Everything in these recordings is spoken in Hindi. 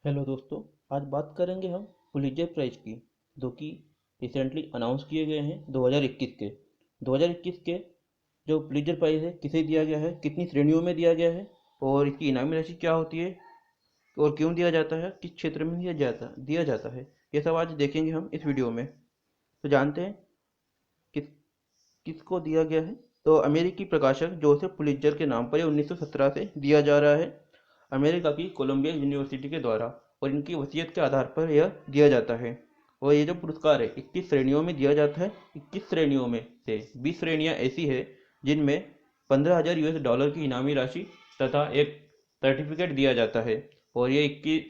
हेलो दोस्तों। आज बात करेंगे हम पुलित्जर प्राइज की, जो कि रिसेंटली अनाउंस किए गए हैं 2021 के। 2021 के जो पुलित्जर प्राइज है किसे दिया गया है, कितनी श्रेणियों में दिया गया है और इसकी इनामी राशि क्या होती है और क्यों दिया जाता है, किस क्षेत्र में दिया जाता है, ये सब आज देखेंगे हम इस वीडियो में। तो जानते हैं किस किसको दिया गया है। तो अमेरिकी प्रकाशक जोसेफ पुलित्जर के नाम पर ये 1917 से दिया जा रहा है, अमेरिका की कोलंबिया यूनिवर्सिटी के द्वारा, और इनकी वसीयत के आधार पर यह दिया जाता है। और ये जो पुरस्कार है 21 श्रेणियों में दिया जाता है। 21 श्रेणियों में से 20 श्रेणियां ऐसी है जिनमें 15,000 US डॉलर की इनामी राशि तथा एक सर्टिफिकेट दिया जाता है। और ये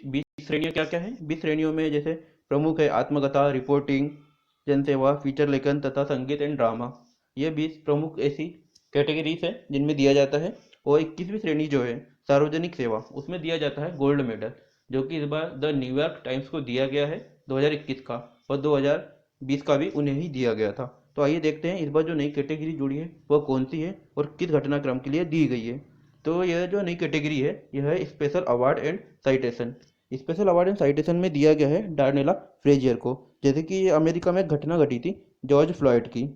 20 श्रेणियां क्या क्या है? 20 श्रेणियों में जैसे प्रमुख है आत्मकथा, रिपोर्टिंग, जनसेवा, फीचर लेखन तथा संगीत एंड ड्रामा। ये 20 प्रमुख ऐसी कैटेगरीज है जिनमें दिया जाता है। और 21वीं श्रेणी जो है सार्वजनिक सेवा, उसमें दिया जाता है गोल्ड मेडल, जो कि इस बार द न्यूयॉर्क टाइम्स को दिया गया है 2021 का, और 2020 का भी उन्हें ही दिया गया था। तो आइए देखते हैं इस बार जो नई कैटेगरी जुड़ी है वह कौन सी है और किस घटनाक्रम के लिए दी गई है। तो यह जो नई कैटेगरी है यह है special award and citation. Special award and citation में दिया गया है डार्नेला फ्रेजियर को। जैसे कि अमेरिका में एक घटना घटी थी जॉर्ज फ्लॉयड की।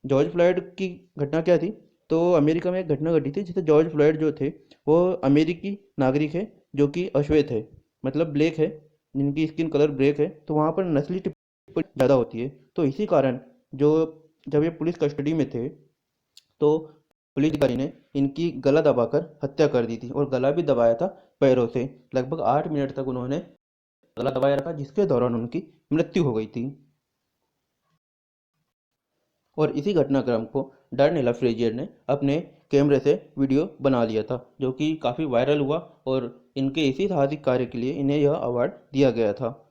जॉर्ज फ्लॉयड की घटना क्या थी? तो अमेरिका में एक घटना घटी थी जिससे जॉर्ज फ्लॉयड जो थे वो अमेरिकी नागरिक है जो कि अश्वेत है, मतलब ब्लैक है, जिनकी स्किन कलर ब्लैक है। तो वहाँ पर नस्ली टिप्पणी ज़्यादा होती है। तो इसी कारण जो जब ये पुलिस कस्टडी में थे तो पुलिस अधिकारी ने इनकी गला दबाकर हत्या कर दी थी, और गला भी दबाया था पैरों से। लगभग 8 मिनट तक उन्होंने गला दबाया रखा, जिसके दौरान उनकी मृत्यु हो गई थी। और इसी घटनाक्रम को डार्नेला फ्रेजियर ने अपने कैमरे से वीडियो बना लिया था, जो कि काफ़ी वायरल हुआ, और इनके इसी साहसिक कार्य के लिए इन्हें यह अवार्ड दिया गया था।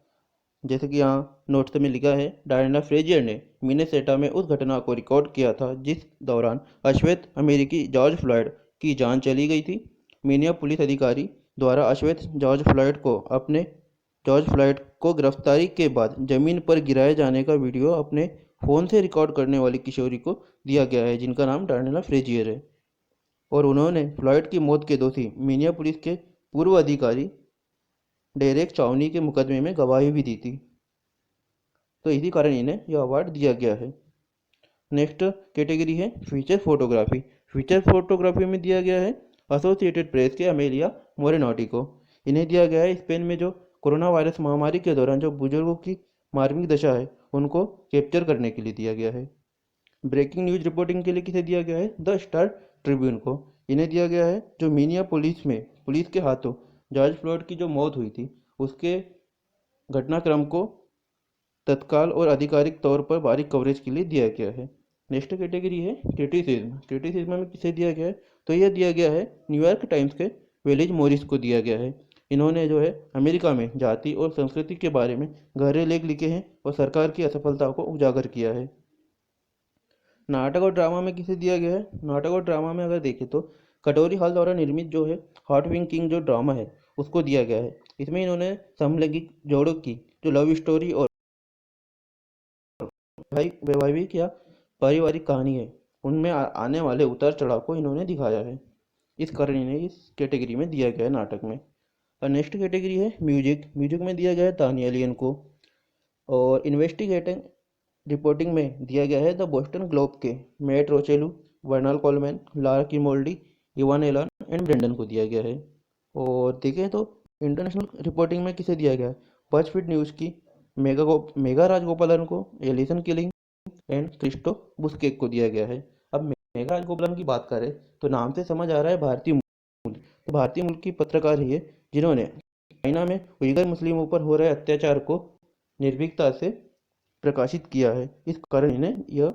जैसे कि यहाँ नोट्स में लिखा है, डायना फ्रेजियर ने मिनेसोटा में उस घटना को रिकॉर्ड किया था जिस दौरान अश्वेत अमेरिकी जॉर्ज फ्लॉयड की जान चली गई थी। मिनिया पुलिस अधिकारी द्वारा अश्वेत जॉर्ज फ्लॉयड को गिरफ्तारी के बाद जमीन पर गिराए जाने का वीडियो अपने फ़ोन से रिकॉर्ड करने वाली किशोरी को दिया गया है, जिनका नाम डार्नेला फ्रेजियर है। और उन्होंने फ्लॉयड की मौत के दोषी मिनिया पुलिस के पूर्व अधिकारी डेरेक चाउनी के मुकदमे में गवाही भी दी थी। तो इसी कारण इन्हें यह अवार्ड दिया गया है। नेक्स्ट कैटेगरी है फीचर फोटोग्राफी। फीचर फोटोग्राफी में दिया गया है एसोसिएटेड प्रेस के अमेलिया मोरेनोटी को। इन्हें दिया गया है स्पेन में जो कोरोना वायरस महामारी के दौरान जो बुजुर्गों की मार्मिक दशा है उनको कैप्चर करने के लिए दिया गया है। ब्रेकिंग न्यूज रिपोर्टिंग के लिए किसे दिया गया है? द स्टार ट्रिब्यून को। इन्हें दिया गया है जो मिनिया पुलिस के हाथों जॉर्ज फ्लॉयड की जो मौत हुई थी उसके घटनाक्रम को तत्काल और आधिकारिक तौर पर बारीक कवरेज के लिए दिया गया है। नेक्स्ट कैटेगरी है क्रिटिसिज्म। क्रिटिसिज्म में किसे दिया गया है? तो यह दिया गया है न्यूयॉर्क टाइम्स के वेलिज मोरिस को दिया गया है। इन्होंने जो है अमेरिका में जाति और संस्कृति के बारे में गहरे लेख लिखे हैं और सरकार की असफलता को उजागर किया है। नाटक और ड्रामा में किसे दिया गया है? नाटक और ड्रामा में अगर देखें तो कटोरी हॉल द्वारा निर्मित जो है हॉट विंग किंग जो ड्रामा है उसको दिया गया है। इसमें इन्होंने समलैंगिक जोड़ों की जो लव स्टोरी और वैवाहिक या पारिवारिक कहानी है उनमें आने वाले उतार चढ़ाव को इन्होंने दिखाया है। इस कारण इन्हें इस कैटेगरी में दिया गया है नाटक में। और नेक्स्ट कैटेगरी है म्यूजिक। म्यूजिक में दिया गया है तानिया लियन को। और इन्वेस्टिगेटिंग रिपोर्टिंग में दिया गया है द बोस्टन ग्लोब के Matt Rocheleau, Vernal Coleman, Laura Crimaldi, Evan Allen and Brendan को दिया गया है। और देखें तो इंटरनेशनल रिपोर्टिंग में किसे दिया गया है? बजफीड न्यूज़ की मेगा राजगोपालन को, एलिसन किलिंग एंड क्रिस्टो बुस्केक को दिया गया है। अब मेगा राजगोपालन की बात करें तो नाम से समझ आ रहा है भारतीय मूल। तो भारतीय मूल की पत्रकार ही है जिन्होंने चाइना में उइगर मुस्लिमों पर हो रहे अत्याचार को निर्भीकता से प्रकाशित किया है। इस कारण इन्हें यह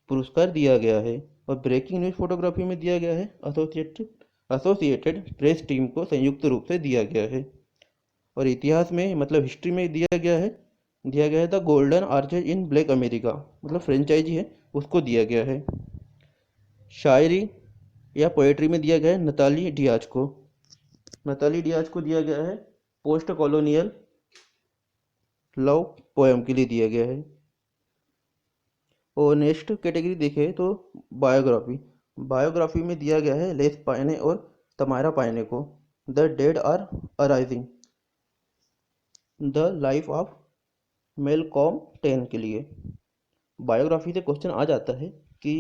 पुरस्कार दिया गया है। और ब्रेकिंग न्यूज़ फोटोग्राफी में दिया गया है एसोसिएटेड प्रेस टीम को संयुक्त रूप से दिया गया है। और इतिहास में मतलब हिस्ट्री में दिया गया है the golden Archer in black America, मतलब फ्रेंचाइजी है उसको दिया गया है। शायरी या पोएट्री में दिया गया है नताली डियाज को। नताली डियाज को दिया गया है पोस्ट कॉलोनियल लव पोएम के लिए दिया गया है। और नेक्स्ट कैटेगरी देखें तो बायोग्राफी। बायोग्राफी में दिया गया है लेस पायने और तमायरा पायने को the dead are arising. The life of Malcolm ten के लिए। बायोग्राफी से क्वेश्चन आ जाता है कि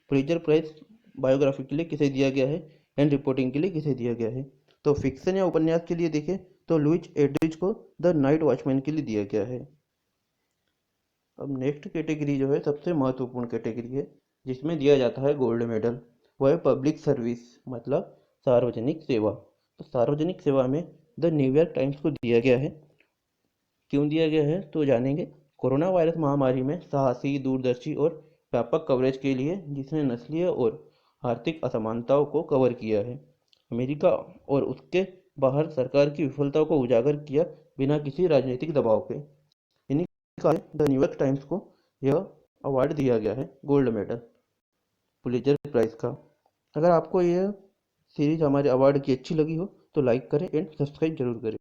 पुलित्जर प्राइज बायोग्राफी के लिए किसे दिया गया है एंड रिपोर्टिंग के लिए किसे दिया गया है। तो फिक्शन या उपन्यास के लिए देखें तो लुइस एड्रिच को द नाइट वॉचमैन के लिए दिया गया है। अब नेक्स्ट कैटेगरी जो है सबसे महत्वपूर्ण कैटेगरी है जिसमें दिया जाता है गोल्ड मेडल, वो है पब्लिक सर्विस, मतलब सार्वजनिक सेवा। तो सार्वजनिक सेवा में द न्यूयॉर्क टाइम्स को दिया गया है। क्यों दिया गया है तो जानेंगे। कोरोना वायरस महामारी में साहसी, दूरदर्शी और व्यापक कवरेज के लिए जिसने नस्लीय और आर्थिक असमानताओं को कवर किया है। अमेरिका और उसके बाहर सरकार की विफलताओं को उजागर किया बिना किसी राजनीतिक दबाव के। इन्हीं कारण द न्यूयॉर्क टाइम्स को यह अवार्ड दिया गया है, गोल्ड मेडल पुलित्जर प्राइज का। अगर आपको यह सीरीज हमारे अवार्ड की अच्छी लगी हो तो लाइक करें एंड सब्सक्राइब जरूर करें।